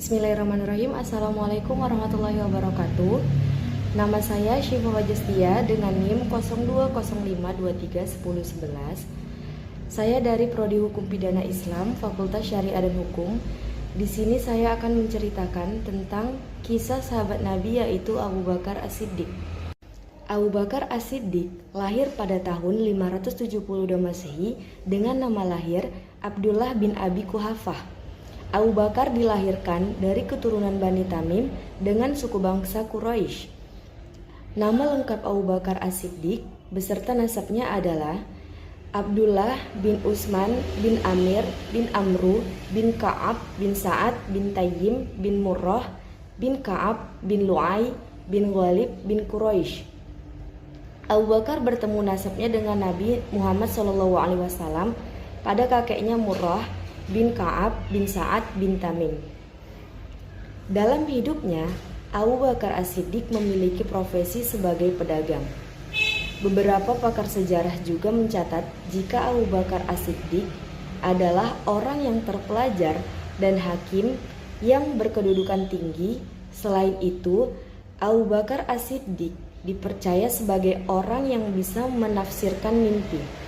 Bismillahirrahmanirrahim. Assalamualaikum warahmatullahi wabarakatuh. Nama saya Syifa Wajastia dengan NIM 0205231011. Saya dari Prodi Hukum Pidana Islam, Fakultas Syariah dan Hukum. Di sini saya akan menceritakan tentang kisah sahabat Nabi, yaitu Abu Bakar As-Siddiq. Abu Bakar As-Siddiq lahir pada tahun 572 Masehi dengan nama lahir Abdullah bin Abi Quhafah. Abu Bakar dilahirkan dari keturunan Bani Tamim dengan suku bangsa Quraisy. Nama lengkap Abu Bakar As-Siddiq beserta nasabnya adalah Abdullah bin Utsman bin Amir bin Amru bin Ka'ab bin Sa'ad bin Tayyim bin Murrah bin Ka'ab bin Lu'ay bin Ghalib bin Quraisy. Abu Bakar bertemu nasabnya dengan Nabi Muhammad SAW pada kakeknya Murrah bin Ka'ab bin Sa'ad bin Tamim. Dalam hidupnya, Abu Bakar As-Siddiq memiliki profesi sebagai pedagang. Beberapa pakar sejarah juga mencatat jika Abu Bakar As-Siddiq adalah orang yang terpelajar dan hakim yang berkedudukan tinggi. Selain itu, Abu Bakar As-Siddiq dipercaya sebagai orang yang bisa menafsirkan mimpi.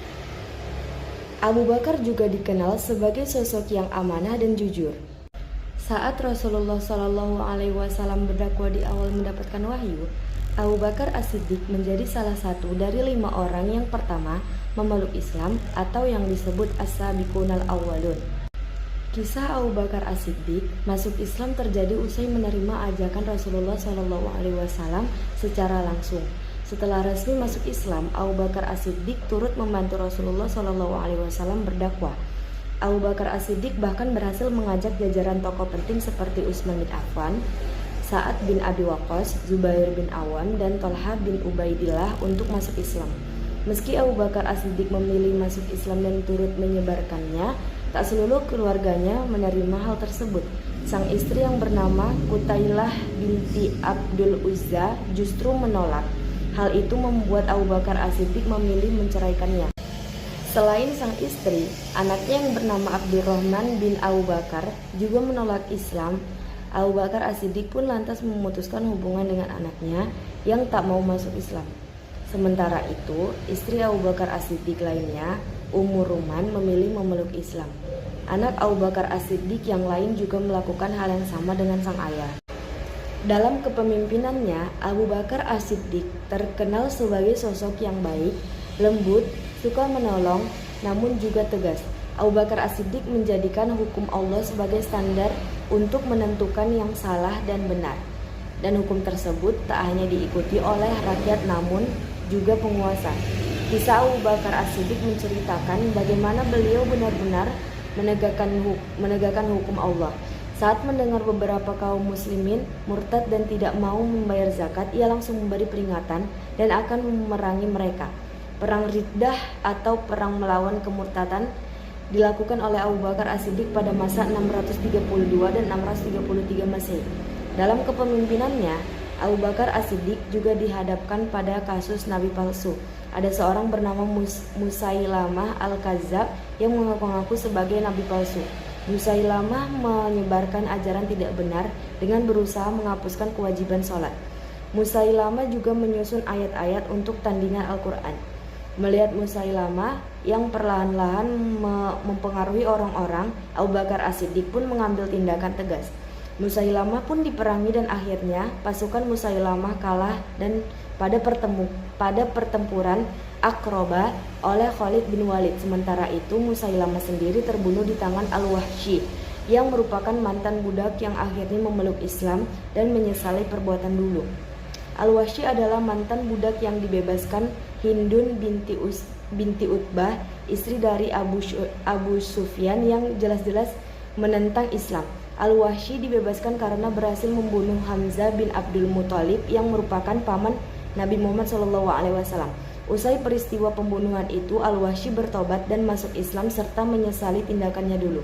Abu Bakar juga dikenal sebagai sosok yang amanah dan jujur. Saat Rasulullah SAW berdakwah di awal mendapatkan wahyu, Abu Bakar As-Siddiq menjadi salah satu dari 5 orang yang pertama memeluk Islam atau yang disebut As-Sabiqunal Awwalun. Kisah Abu Bakar As-Siddiq masuk Islam terjadi usai menerima ajakan Rasulullah SAW secara langsung. Setelah resmi masuk Islam, Abu Bakar As-Siddiq turut membantu Rasulullah SAW berdakwah. Abu Bakar As-Siddiq bahkan berhasil mengajak jajaran tokoh penting seperti Utsman bin Affan, Sa'ad bin Abi Waqqas, Zubair bin Awam, dan Thalhah bin Ubaidillah untuk masuk Islam. Meski Abu Bakar As-Siddiq memilih masuk Islam dan turut menyebarkannya, tak seluruh keluarganya menerima hal tersebut. Sang istri yang bernama Qutailah binti Abdul Uzza justru menolak. Hal itu membuat Abu Bakar As-Siddiq memilih menceraikannya. Selain sang istri, anaknya yang bernama Abdurrahman bin Abu Bakar juga menolak Islam. Abu Bakar As-Siddiq pun lantas memutuskan hubungan dengan anaknya yang tak mau masuk Islam. Sementara itu, istri Abu Bakar As-Siddiq lainnya, Ummu Ruman, memilih memeluk Islam. Anak Abu Bakar As-Siddiq yang lain juga melakukan hal yang sama dengan sang ayah. Dalam kepemimpinannya, Abu Bakar As-Siddiq terkenal sebagai sosok yang baik, lembut, suka menolong, namun juga tegas. Abu Bakar As-Siddiq menjadikan hukum Allah sebagai standar untuk menentukan yang salah dan benar. Dan hukum tersebut tak hanya diikuti oleh rakyat namun juga penguasa. Kisah Abu Bakar As-Siddiq menceritakan bagaimana beliau benar-benar menegakkan hukum Allah. Saat mendengar beberapa kaum muslimin murtad dan tidak mau membayar zakat, ia langsung memberi peringatan dan akan memerangi mereka. Perang Riddah atau perang melawan kemurtadan dilakukan oleh Abu Bakar As-Siddiq pada masa 632 dan 633 Masehi. Dalam kepemimpinannya, Abu Bakar As-Siddiq juga dihadapkan pada kasus nabi palsu. Ada seorang bernama Musailamah Al-Kadzab yang mengaku-ngaku sebagai nabi palsu. Musailamah menyebarkan ajaran tidak benar dengan berusaha menghapuskan kewajiban sholat. Musailamah juga menyusun ayat-ayat untuk tandingan Al-Quran. Melihat Musailamah yang perlahan-lahan mempengaruhi orang-orang, Abu Bakar As-Siddiq pun mengambil tindakan tegas. Musailamah pun diperangi dan akhirnya pasukan Musailamah kalah dan pada pertempuran Aqrabah oleh Khalid bin Walid. Sementara itu Musailamah sendiri terbunuh di tangan Al-Wahsy yang merupakan mantan budak yang akhirnya memeluk Islam dan menyesali perbuatan dulu. Al-Wahsy adalah mantan budak yang dibebaskan Hindun binti Utbah, istri dari Abu Sufyan yang jelas-jelas menentang Islam. Al-Wahsy dibebaskan karena berhasil membunuh Hamzah bin Abdul Muthalib yang merupakan paman Nabi Muhammad SAW. Usai peristiwa pembunuhan itu, Al-Wahsy bertobat dan masuk Islam serta menyesali tindakannya dulu.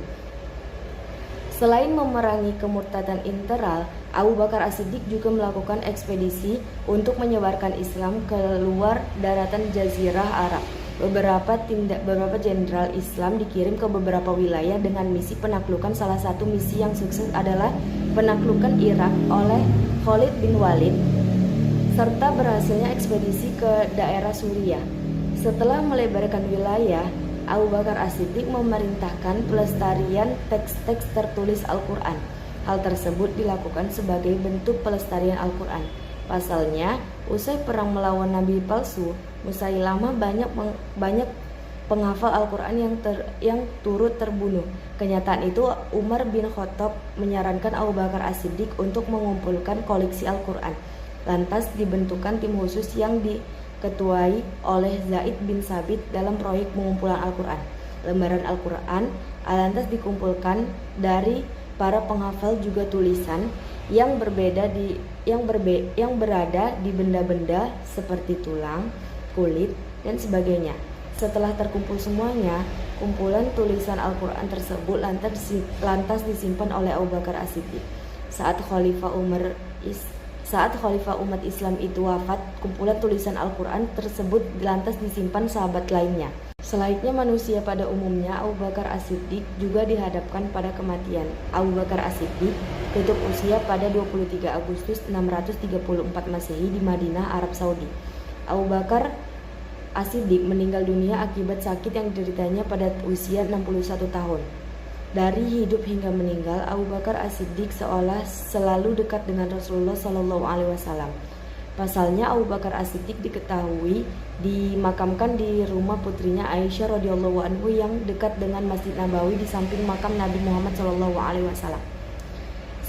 Selain memerangi kemurtadan internal, Abu Bakar As-Siddiq juga melakukan ekspedisi untuk menyebarkan Islam ke luar daratan Jazirah Arab. Beberapa jenderal Islam dikirim ke beberapa wilayah dengan misi penaklukan. Salah satu misi yang sukses adalah penaklukan Irak oleh Khalid bin Walid serta berhasilnya ekspedisi ke daerah Suriah. Setelah melebarkan wilayah, Abu Bakar As-Siddiq memerintahkan pelestarian teks-teks tertulis Al-Quran. Hal tersebut dilakukan sebagai bentuk pelestarian Al-Quran. Pasalnya, usai perang melawan Nabi palsu, Musailamah banyak penghafal Al-Quran yang turut terbunuh. Kenyataan itu, Umar bin Khattab menyarankan Abu Bakar As-Siddiq untuk mengumpulkan koleksi Al-Quran. Lantas dibentukkan tim khusus yang diketuai oleh Zaid bin Sabit dalam proyek pengumpulan Al-Quran. Lembaran Al-Quran lantas dikumpulkan dari para penghafal, juga tulisan yang berada di benda-benda seperti tulang, kulit, dan sebagainya. Setelah terkumpul semuanya, kumpulan tulisan Al-Quran tersebut lantas disimpan oleh Abu Bakar As-Siddiq. Saat Khalifah umat Islam itu wafat, kumpulan tulisan Al-Quran tersebut lantas disimpan sahabat lainnya. Selayaknya manusia pada umumnya, Abu Bakar As-Siddiq juga dihadapkan pada kematian. Abu Bakar As-Siddiq tutup usia pada 23 Agustus 634 Masehi di Madinah, Arab Saudi. Abu Bakar As-Siddiq meninggal dunia akibat sakit yang dideritanya pada usia 61 tahun. Dari hidup hingga meninggal, Abu Bakar As-Siddiq seolah selalu dekat dengan Rasulullah SAW. Pasalnya, Abu Bakar As-Siddiq diketahui dimakamkan di rumah putrinya Aisyah radhiyallahu anhu yang dekat dengan Masjid Nabawi di samping makam Nabi Muhammad SAW.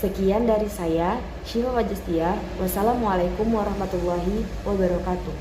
Sekian dari saya, Syifa Wajastia. Wassalamualaikum warahmatullahi wabarakatuh.